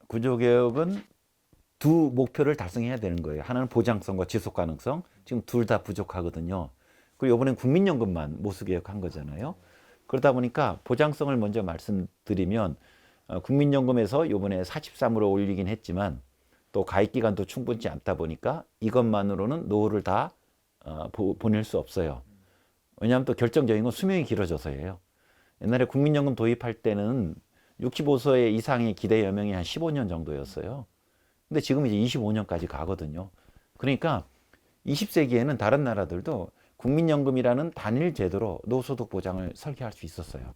구조개혁은 두 목표를 달성해야 되는 거예요. 하나는 보장성과 지속 가능성. 지금 둘 다 부족하거든요. 그리고 이번엔 국민연금만 모수개혁한 거잖아요. 그러다 보니까 보장성을 먼저 말씀드리면 국민연금에서 이번에 43으로 올리긴 했지만 또 가입기간도 충분치 않다 보니까 이것만으로는 노후를 다 보낼 수 없어요. 왜냐하면 또 결정적인 건 수명이 길어져서예요. 옛날에 국민연금 도입할 때는 65세 이상의 기대 여명이 한 15년 정도였어요. 근데 지금 이제 25년까지 가거든요. 그러니까 20세기에는 다른 나라들도 국민연금이라는 단일 제도로 노후소득 보장을 설계할 수 있었어요.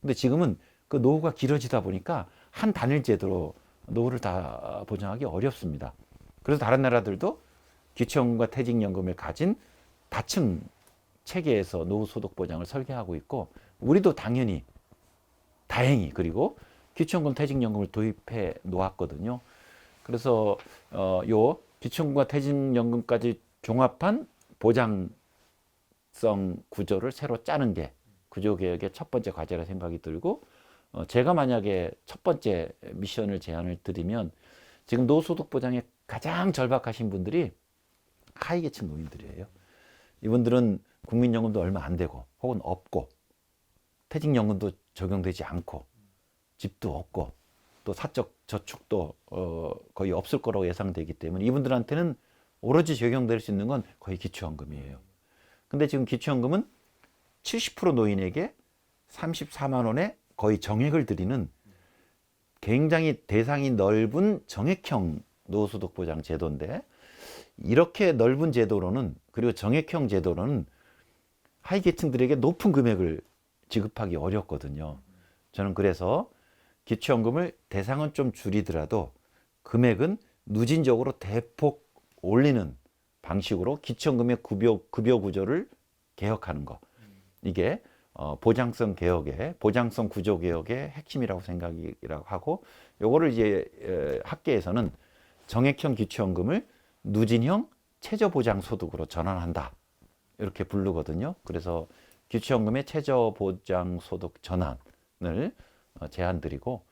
근데 지금은 그 노후가 길어지다 보니까 한 단일 제도로 노후를 다 보장하기 어렵습니다. 그래서 다른 나라들도 기초연금과 퇴직연금을 가진 다층 체계에서 노후소득 보장을 설계하고 있고, 우리도 당연히 다행히 그리고 기초연금 퇴직연금을 도입해 놓았거든요. 그래서 요 기초연금과 퇴직연금까지 종합한 보장성 구조를 새로 짜는 게 구조개혁의 첫 번째 과제라 생각이 들고, 제가 만약에 첫 번째 미션을 제안을 드리면, 지금 노후소득 보장에 가장 절박하신 분들이 하위계층 노인들이에요. 이분들은 국민연금도 얼마 안 되고 혹은 없고 퇴직연금도 적용되지 않고 집도 없고 또 사적 저축도 거의 없을 거라고 예상되기 때문에 이분들한테는 오로지 적용될 수 있는 건 거의 기초연금이에요. 근데 지금 기초연금은 70% 노인에게 34만 원의 거의 정액을 드리는 굉장히 대상이 넓은 정액형 노후소득 보장 제도인데, 이렇게 넓은 제도로는, 그리고 정액형 제도로는 하위 계층들에게 높은 금액을 지급하기 어렵거든요. 저는 그래서 기초연금을 대상은 좀 줄이더라도 금액은 누진적으로 대폭 올리는 방식으로 기초연금의 급여 구조를 개혁하는 거, 이게 보장성 개혁의, 보장성 구조 개혁의 핵심이라고 생각이라고 하고, 요거를 이제 학계에서는 정액형 기초연금을 누진형 최저보장소득으로 전환한다, 이렇게 부르거든요. 그래서 기초연금의 최저보장소득 전환을 제안드리고,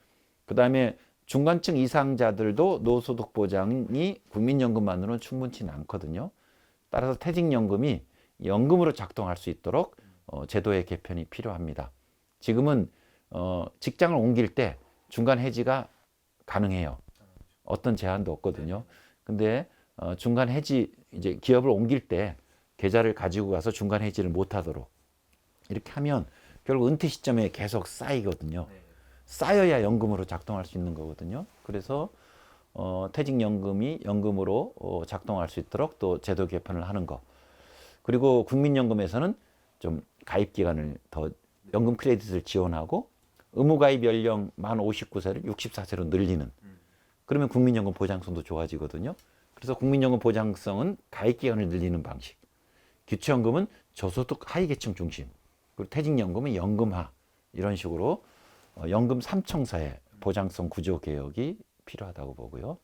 그 다음에 중간층 이상자들도 노후소득 보장이 국민연금만으로는 충분치는 않거든요. 따라서 퇴직연금이 연금으로 작동할 수 있도록 제도의 개편이 필요합니다. 지금은 직장을 옮길 때 중간 해지가 가능해요. 어떤 제한도 없거든요. 근데 중간 해지, 이제 기업을 옮길 때 계좌를 가지고 가서 중간 해지를 못하도록 이렇게 하면 결국 은퇴 시점에 계속 쌓이거든요. 쌓여야 연금으로 작동할 수 있는 거거든요. 그래서 퇴직연금이 연금으로 작동할 수 있도록 또 제도 개편을 하는 거. 그리고 국민연금에서는 좀 가입 기간을 더, 연금 크레딧을 지원하고 의무가입 연령 만 59세를 64세로 늘리는, 그러면 국민연금 보장성도 좋아지거든요. 그래서 국민연금 보장성은 가입 기간을 늘리는 방식, 기초연금은 저소득 하위계층 중심, 그리고 퇴직연금은 연금화, 이런 식으로 연금 삼총사의 보장성 구조 개혁이 필요하다고 보고요.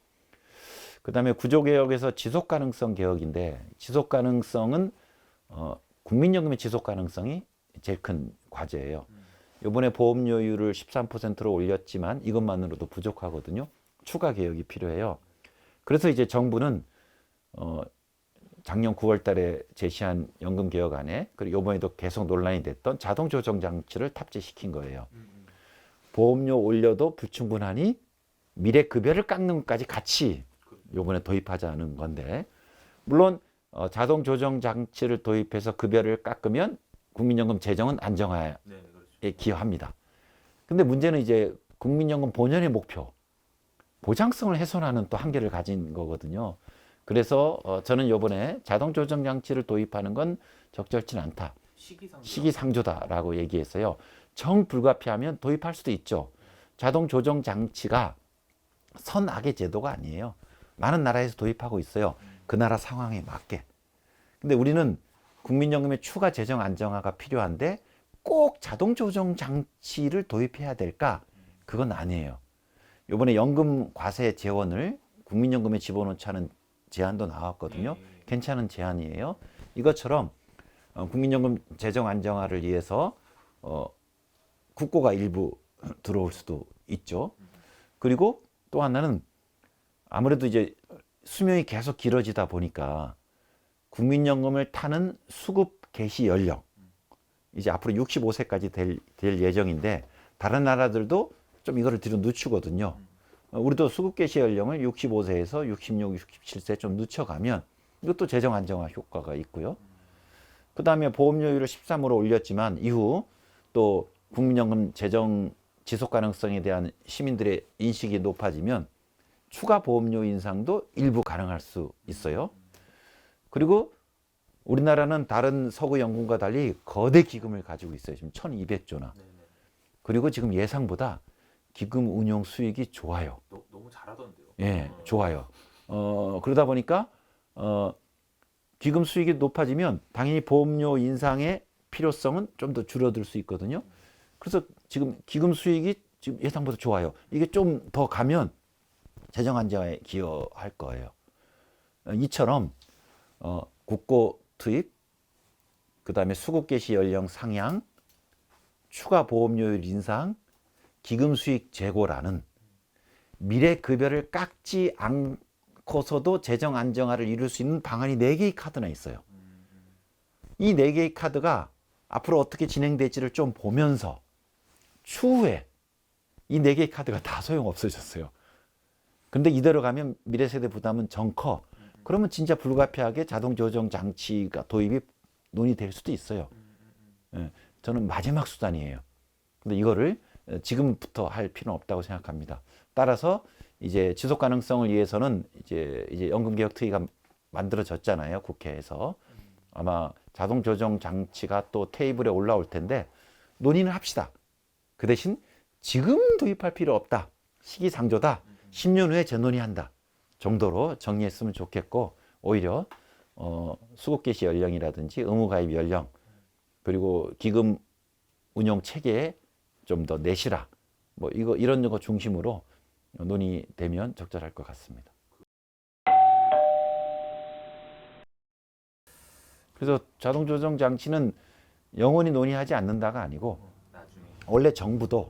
그 다음에 구조 개혁에서 지속 가능성 개혁인데, 지속 가능성은 국민연금의 지속 가능성이 제일 큰 과제예요. 이번에 보험료율을 13%로 올렸지만 이것만으로도 부족하거든요. 추가 개혁이 필요해요. 그래서 이제 정부는 작년 9월 달에 제시한 연금 개혁안에, 그리고 이번에도 계속 논란이 됐던 자동 조정 장치를 탑재시킨 거예요. 보험료 올려도 불충분하니 미래 급여를 깎는 것까지 같이 이번에 도입하자는 건데, 물론 자동 조정 장치를 도입해서 급여를 깎으면 국민연금 재정은 안정화에 기여합니다. 근데 문제는 이제 국민연금 본연의 목표, 보장성을 훼손하는 또 한계를 가진 거거든요. 그래서 저는 이번에 자동 조정 장치를 도입하는 건 적절치는 않다, 시기상조다라고 얘기했어요. 정 불가피하면 도입할 수도 있죠. 자동 조정 장치가 선악의 제도가 아니에요. 많은 나라에서 도입하고 있어요. 그 나라 상황에 맞게. 근데 우리는 국민연금의 추가 재정 안정화가 필요한데 꼭 자동 조정 장치를 도입해야 될까? 그건 아니에요. 이번에 연금 과세 재원을 국민연금에 집어넣자는 제안도 나왔거든요. 괜찮은 제안이에요. 이것처럼 국민연금 재정 안정화를 위해서 국고가 일부 들어올 수도 있죠. 그리고 또 하나는 아무래도 이제 수명이 계속 길어지다 보니까 국민연금을 타는 수급 개시 연령 이제 앞으로 65세까지 될 예정인데 다른 나라들도 좀 이거를 뒤로 늦추거든요. 우리도 수급 개시 연령을 65세에서 66, 67세 좀 늦춰가면 이것도 재정 안정화 효과가 있고요. 그 다음에 보험료율을 13으로 올렸지만 이후 또 국민연금 재정 지속 가능성에 대한 시민들의 인식이 높아지면 추가 보험료 인상도 일부 가능할 수 있어요. 그리고 우리나라는 다른 서구 연금과 달리 거대 기금을 가지고 있어요. 지금 1200조나. 그리고 지금 예상보다 기금 운용 수익이 좋아요. 너무 잘하던데요. 예, 좋아요. 그러다 보니까 기금 수익이 높아지면 당연히 보험료 인상의 필요성은 좀 더 줄어들 수 있거든요. 그래서 지금 기금 수익이 지금 예상보다 좋아요. 이게 좀 더 가면 재정 안정화에 기여할 거예요. 이처럼 국고 투입, 그 다음에 수급 개시 연령 상향, 추가 보험료율 인상, 기금 수익 재고라는 미래 급여를 깎지 않고서도 재정 안정화를 이룰 수 있는 방안이 4개의 카드나 있어요. 이 4개의 카드가 앞으로 어떻게 진행될지를 좀 보면서 추후에 이 4개의 카드가 다 소용없어졌어요. 근데 이대로 가면 미래 세대 부담은 정커. 그러면 진짜 불가피하게 자동 조정 장치가 도입이 논의될 수도 있어요. 예, 저는 마지막 수단이에요. 근데 이거를 지금부터 할 필요는 없다고 생각합니다. 따라서 이제 지속 가능성을 위해서는 이제 연금 개혁 특위가 만들어졌잖아요. 국회에서. 아마 자동 조정 장치가 또 테이블에 올라올 텐데 논의는 합시다. 그 대신 지금 도입할 필요 없다. 시기상조다. 10년 후에 재논의한다. 정도로 정리했으면 좋겠고 오히려 수급 개시 연령이라든지 의무 가입 연령 그리고 기금 운용 체계에 좀 더 내시라. 뭐 이런 거 중심으로 논의되면 적절할 것 같습니다. 그래서 자동 조정 장치는 영원히 논의하지 않는다가 아니고 나중에. 원래 정부도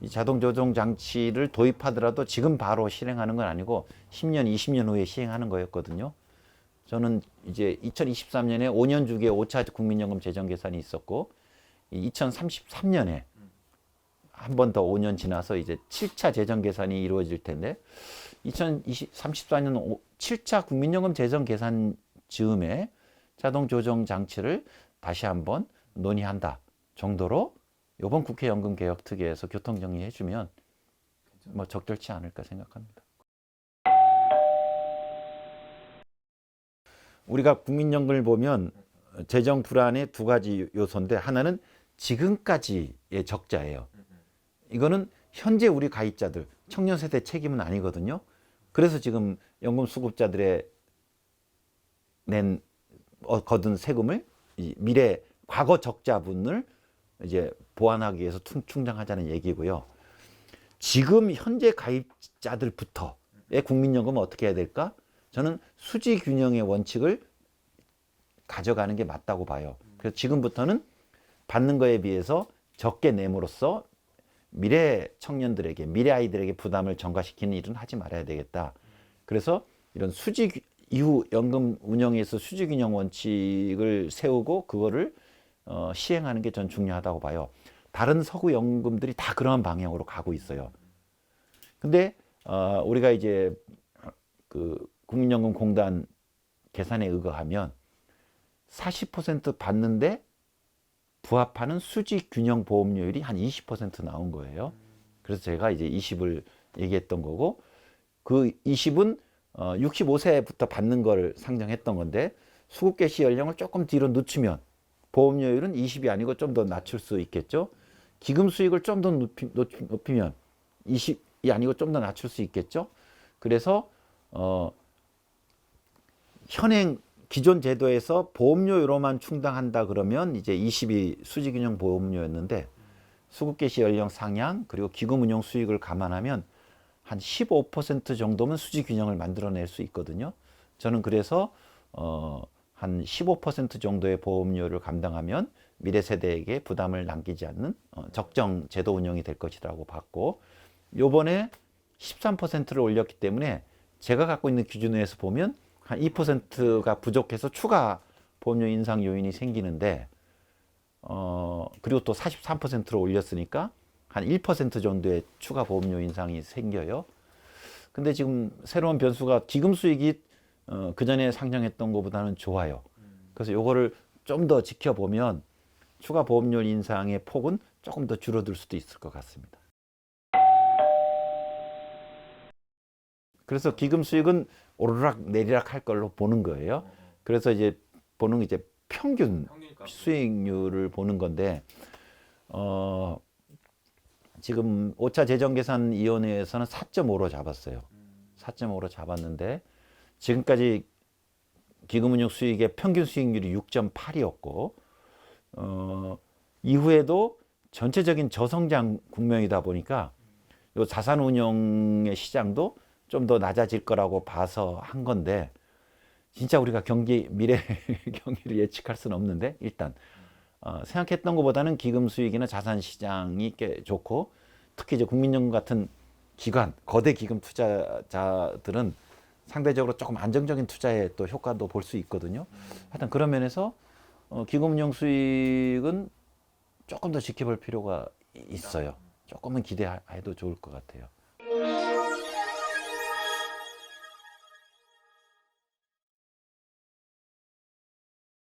이 자동 조정 장치를 도입하더라도 지금 바로 실행하는 건 아니고 10년, 20년 후에 시행하는 거였거든요. 저는 이제 2023년에 5년 주기의 5차 국민연금 재정 계산이 있었고 2033년에 한 번 더 5년 지나서 이제 7차 재정 계산이 이루어질 텐데 2034년 7차 국민연금 재정 계산 즈음에 자동 조정 장치를 다시 한번 논의한다 정도로 이번 국회 연금 개혁 특위에서 교통 정리해 주면 뭐 적절치 않을까 생각합니다. 우리가 국민연금을 보면 재정 불안의 2가지 요소인데 하나는 지금까지의 적자예요. 이거는 현재 우리 가입자들, 청년 세대 책임은 아니거든요. 그래서 지금 연금 수급자들의 거둔 세금을 미래 과거 적자분을 이제 보완하기 위해서 충당하자는 얘기고요. 지금 현재 가입자들부터의 국민연금은 어떻게 해야 될까? 저는 수지 균형의 원칙을 가져가는 게 맞다고 봐요. 그래서 지금부터는 받는 거에 비해서 적게 내므로써 미래 청년들에게, 미래 아이들에게 부담을 전가시키는 일은 하지 말아야 되겠다. 그래서 이런 이후 연금 운영에서 수지 균형 원칙을 세우고 그거를 시행하는 게 전 중요하다고 봐요. 다른 서구 연금들이 다 그런 방향으로 가고 있어요. 근데 우리가 이제 그 국민연금공단 계산에 의거하면 40% 받는데 부합하는 수지 균형 보험료율이 한 20% 나온 거예요. 그래서 제가 이제 20을 얘기했던 거고 그 20은 65세부터 받는 걸 상정했던 건데 수급 개시 연령을 조금 뒤로 늦추면 보험료율은 20이 아니고 좀 더 낮출 수 있겠죠. 기금 수익을 좀 더 높이면 20이 아니고 좀 더 낮출 수 있겠죠. 그래서 현행 기존 제도에서 보험료로만 충당한다 그러면 이제 20이 수지균형 보험료였는데 수급 개시 연령 상향 그리고 기금 운용 수익을 감안하면 한 15% 정도면 수지균형을 만들어낼 수 있거든요. 저는 그래서 한 15% 정도의 보험료를 감당하면 미래 세대에게 부담을 남기지 않는 적정 제도 운영이 될 것이라고 봤고 요번에 13%를 올렸기 때문에 제가 갖고 있는 기준에서 보면 한 2%가 부족해서 추가 보험료 인상 요인이 생기는데 그리고 또 43%로 올렸으니까 한 1% 정도의 추가 보험료 인상이 생겨요. 근데 지금 새로운 변수가 기금 수익이 그 전에 상정했던 것보다는 좋아요. 그래서 요거를 좀 더 지켜보면 추가 보험료 인상의 폭은 조금 더 줄어들 수도 있을 것 같습니다. 그래서 기금 수익은 오르락 내리락 할 걸로 보는 거예요. 그래서 이제 보는 게 이제 평균 수익률을 보는 건데 지금 5차 재정계산위원회에서는 4.5로 잡았어요. 4.5로 잡았는데 지금까지 기금운용 수익의 평균 수익률이 6.8이었고 이후에도 전체적인 저성장 국면이다 보니까 요 자산운용의 시장도 좀 더 낮아질 거라고 봐서 한 건데 진짜 우리가 미래 경기를 예측할 수는 없는데 일단 생각했던 것보다는 기금 수익이나 자산 시장이 꽤 좋고 특히 이제 국민연금 같은 기관 거대 기금 투자자들은 상대적으로 조금 안정적인 투자에 또 효과도 볼 수 있거든요. 하여튼 그런 면에서 기금운용 수익은 조금 더 지켜볼 필요가 있어요. 조금은 기대해도 좋을 것 같아요.